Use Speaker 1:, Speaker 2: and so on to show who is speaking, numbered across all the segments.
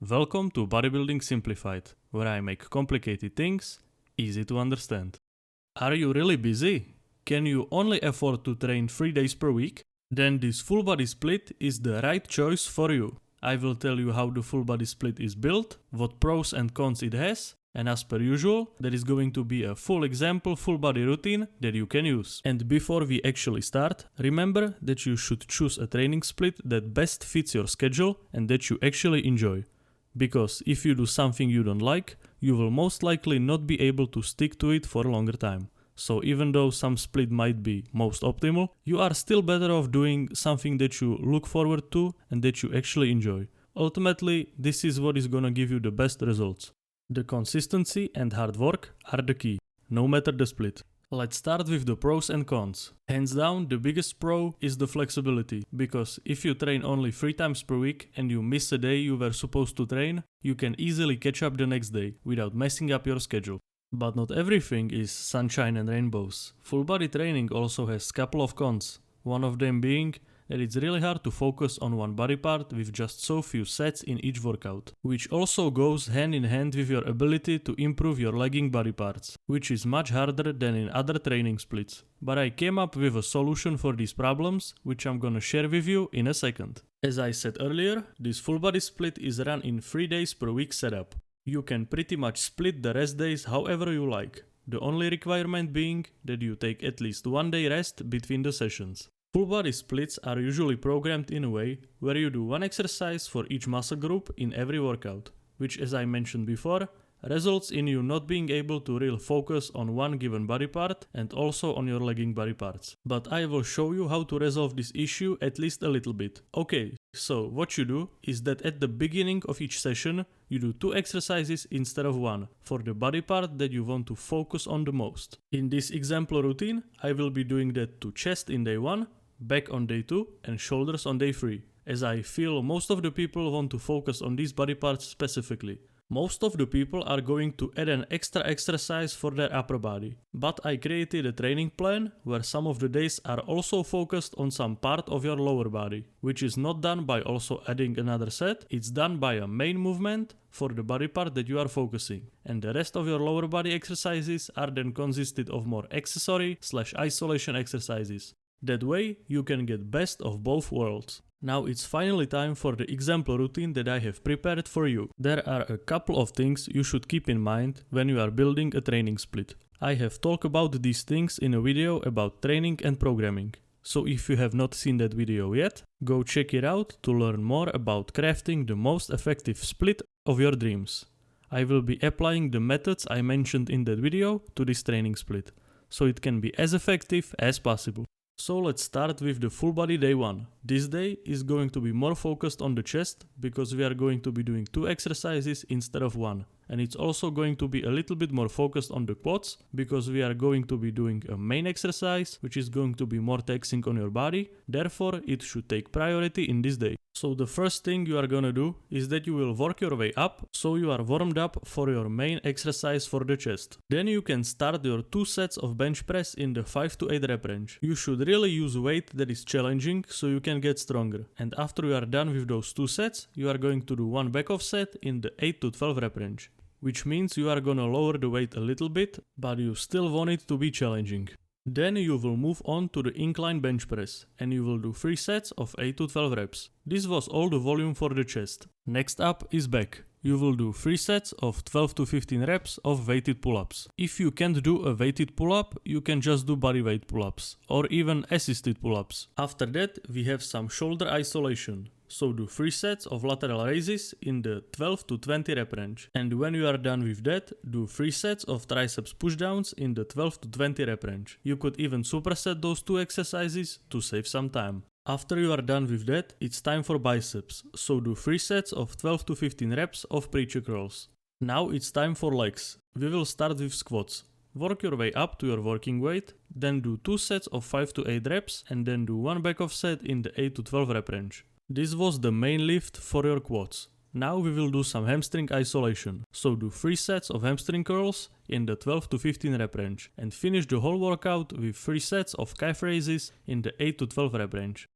Speaker 1: Welcome to Bodybuilding Simplified, where I make complicated things easy to understand. Are you really busy? Can you only afford to train 3 days per week? Then this full body split is the right choice for you. I will tell you how the full body split is built, what pros and cons it has, and as per usual, there is going to be a full example full body routine that you can use. And before we actually start, remember that you should choose a training split that best fits your schedule and that you actually enjoy. Because if you do something you don't like, you will most likely not be able to stick to it for a longer time. So even though some split might be most optimal, you are still better off doing something that you look forward to and that you actually enjoy. Ultimately, this is what is gonna give you the best results. The consistency and hard work are the key, no matter the split. Let's start with the pros and cons. Hands down, the biggest pro is the flexibility, because if you train only 3 times per week and you miss a day you were supposed to train, you can easily catch up the next day without messing up your schedule. But not everything is sunshine and rainbows. Full body training also has a couple of cons, one of them being that it's really hard to focus on one body part with just so few sets in each workout, which also goes hand in hand with your ability to improve your lagging body parts, which is much harder than in other training splits. But I came up with a solution for these problems, which I'm gonna share with you in a second. As I said earlier, this full body split is run in 3 days per week setup. You can pretty much split the rest days however you like, the only requirement being that you take at least 1 day rest between the sessions. Full body splits are usually programmed in a way where you do one exercise for each muscle group in every workout, which, as I mentioned before, results in you not being able to really focus on one given body part and also on your lagging body parts. But I will show you how to resolve this issue at least a little bit. Okay, so what you do is that at the beginning of each session, you do 2 exercises instead of 1 for the body part that you want to focus on the most. In this example routine, I will be doing that to chest in day 1, back on day 2 and shoulders on day 3, as I feel most of the people want to focus on these body parts specifically. Most of the people are going to add an extra exercise for their upper body, but I created a training plan where some of the days are also focused on some part of your lower body, which is not done by also adding another set, it's done by a main movement for the body part that you are focusing, and the rest of your lower body exercises are then consisted of more accessory/isolation exercises. That way, you can get best of both worlds. Now it's finally time for the example routine that I have prepared for you. There are a couple of things you should keep in mind when you are building a training split. I have talked about these things in a video about training and programming. So if you have not seen that video yet, go check it out to learn more about crafting the most effective split of your dreams. I will be applying the methods I mentioned in that video to this training split, so it can be as effective as possible. So let's start with the full body day 1. This day is going to be more focused on the chest because we are going to be doing 2 exercises instead of 1. And it's also going to be a little bit more focused on the quads because we are going to be doing a main exercise which is going to be more taxing on your body. Therefore, it should take priority in this day. So the first thing you are gonna do is that you will work your way up so you are warmed up for your main exercise for the chest. Then you can start your 2 sets of bench press in the 5 to 8 rep range. You should really use weight that is challenging so you can get stronger. And after you are done with those 2 sets, you are going to do 1 back off set in the 8 to 12 rep range. Which means you are gonna lower the weight a little bit, but you still want it to be challenging. Then you will move on to the incline bench press, and you will do 3 sets of 8 to 12 reps. This was all the volume for the chest. Next up is back. You will do 3 sets of 12 to 15 reps of weighted pull-ups. If you can't do a weighted pull-up, you can just do body weight pull-ups, or even assisted pull-ups. After that, we have some shoulder isolation. So do 3 sets of lateral raises in the 12 to 20 rep range. And when you are done with that, do 3 sets of triceps pushdowns in the 12 to 20 rep range. You could even superset those 2 exercises to save some time. After you are done with that, it's time for biceps. So do 3 sets of 12 to 15 reps of preacher curls. Now it's time for legs. We will start with squats. Work your way up to your working weight, then do 2 sets of 5 to 8 reps and then do 1 back off set in the 8 to 12 rep range. This was the main lift for your quads. Now we will do some hamstring isolation. So do 3 sets of hamstring curls in the 12 to 15 rep range and finish the whole workout with 3 sets of calf raises in the 8 to 12 rep range.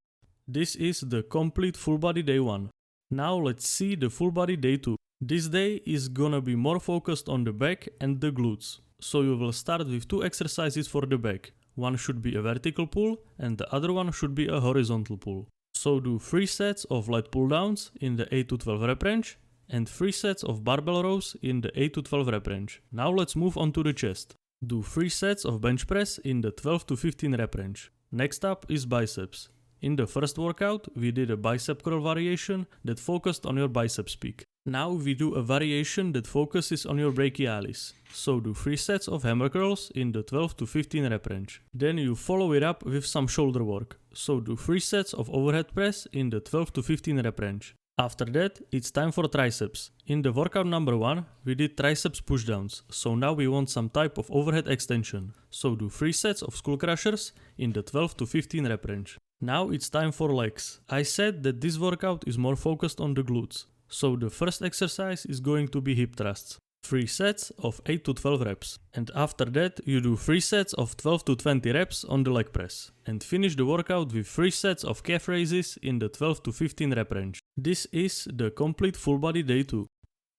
Speaker 1: This is the complete full body day 1. Now let's see the full body day 2. This day is gonna be more focused on the back and the glutes. So you will start with 2 exercises for the back. One should be a vertical pull and the other one should be a horizontal pull. So do 3 sets of light pull downs in the 8 to 12 rep range and 3 sets of barbell rows in the 8 to 12 rep range. Now let's move on to the chest. Do 3 sets of bench press in the 12 to 15 rep range. Next up is biceps. In the first workout, we did a bicep curl variation that focused on your biceps peak. Now we do a variation that focuses on your brachialis. So do 3 sets of hammer curls in the 12 to 15 rep range. Then you follow it up with some shoulder work. So do 3 sets of overhead press in the 12 to 15 rep range. After that, it's time for triceps. In the workout number 1, we did triceps pushdowns, so now we want some type of overhead extension. So do 3 sets of skull crushers in the 12 to 15 rep range. Now it's time for legs. I said that this workout is more focused on the glutes. So the first exercise is going to be hip thrusts. 3 sets of 8 to 12 reps. And after that you do 3 sets of 12 to 20 reps on the leg press. And finish the workout with 3 sets of calf raises in the 12 to 15 rep range. This is the complete full body day 2.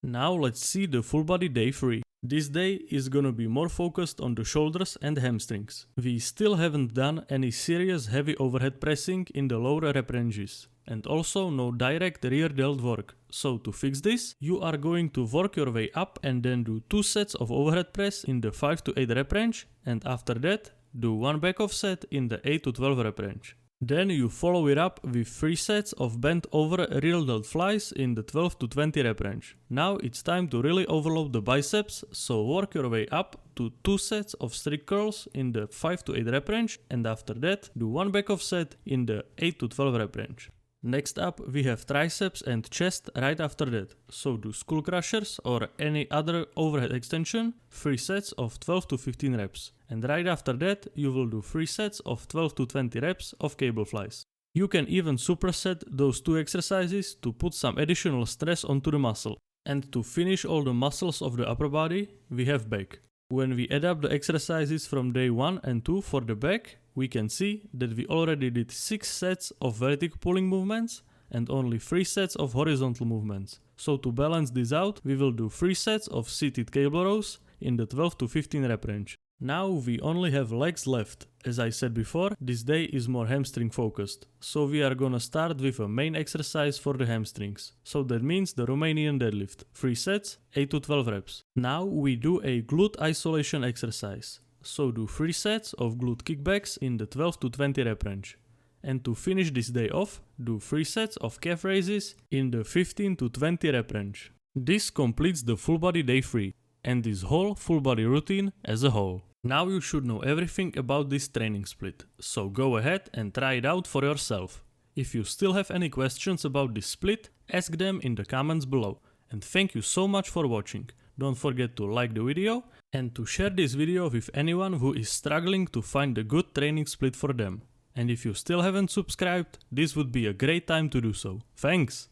Speaker 1: Now let's see the full body day 3. This day is gonna be more focused on the shoulders and hamstrings. We still haven't done any serious heavy overhead pressing in the lower rep ranges. And also no direct rear delt work. So to fix this, you are going to work your way up and then do 2 sets of overhead press in the 5 to 8 rep range, and after that do 1 back off set in the 8 to 12 rep range. Then you follow it up with 3 sets of bent over rear delt flies in the 12 to 20 rep range. Now it's time to really overload the biceps, so work your way up to 2 sets of strict curls in the 5 to 8 rep range, and after that do 1 back off set in the 8 to 12 rep range. Next up we have triceps and chest right after that, so do skull crushers or any other overhead extension, 3 sets of 12 to 15 reps. And right after that you will do 3 sets of 12 to 20 reps of cable flies. You can even superset those 2 exercises to put some additional stress onto the muscle. And to finish all the muscles of the upper body, we have back. When we add up the exercises from day 1 and 2 for the back, we can see that we already did 6 sets of vertical pulling movements and only 3 sets of horizontal movements. So to balance this out, we will do 3 sets of seated cable rows in the 12 to 15 rep range. Now we only have legs left. As I said before, this day is more hamstring focused. So we are gonna start with a main exercise for the hamstrings. So that means the Romanian deadlift. 3 sets, 8 to 12 reps. Now we do a glute isolation exercise. So do 3 sets of glute kickbacks in the 12 to 20 rep range. And to finish this day off, do 3 sets of calf raises in the 15 to 20 rep range. This completes the full body day 3 and this whole full body routine as a whole. Now you should know everything about this training split, so go ahead and try it out for yourself. If you still have any questions about this split, ask them in the comments below. And thank you so much for watching. Don't forget to like the video and to share this video with anyone who is struggling to find a good training split for them. And if you still haven't subscribed, this would be a great time to do so. Thanks!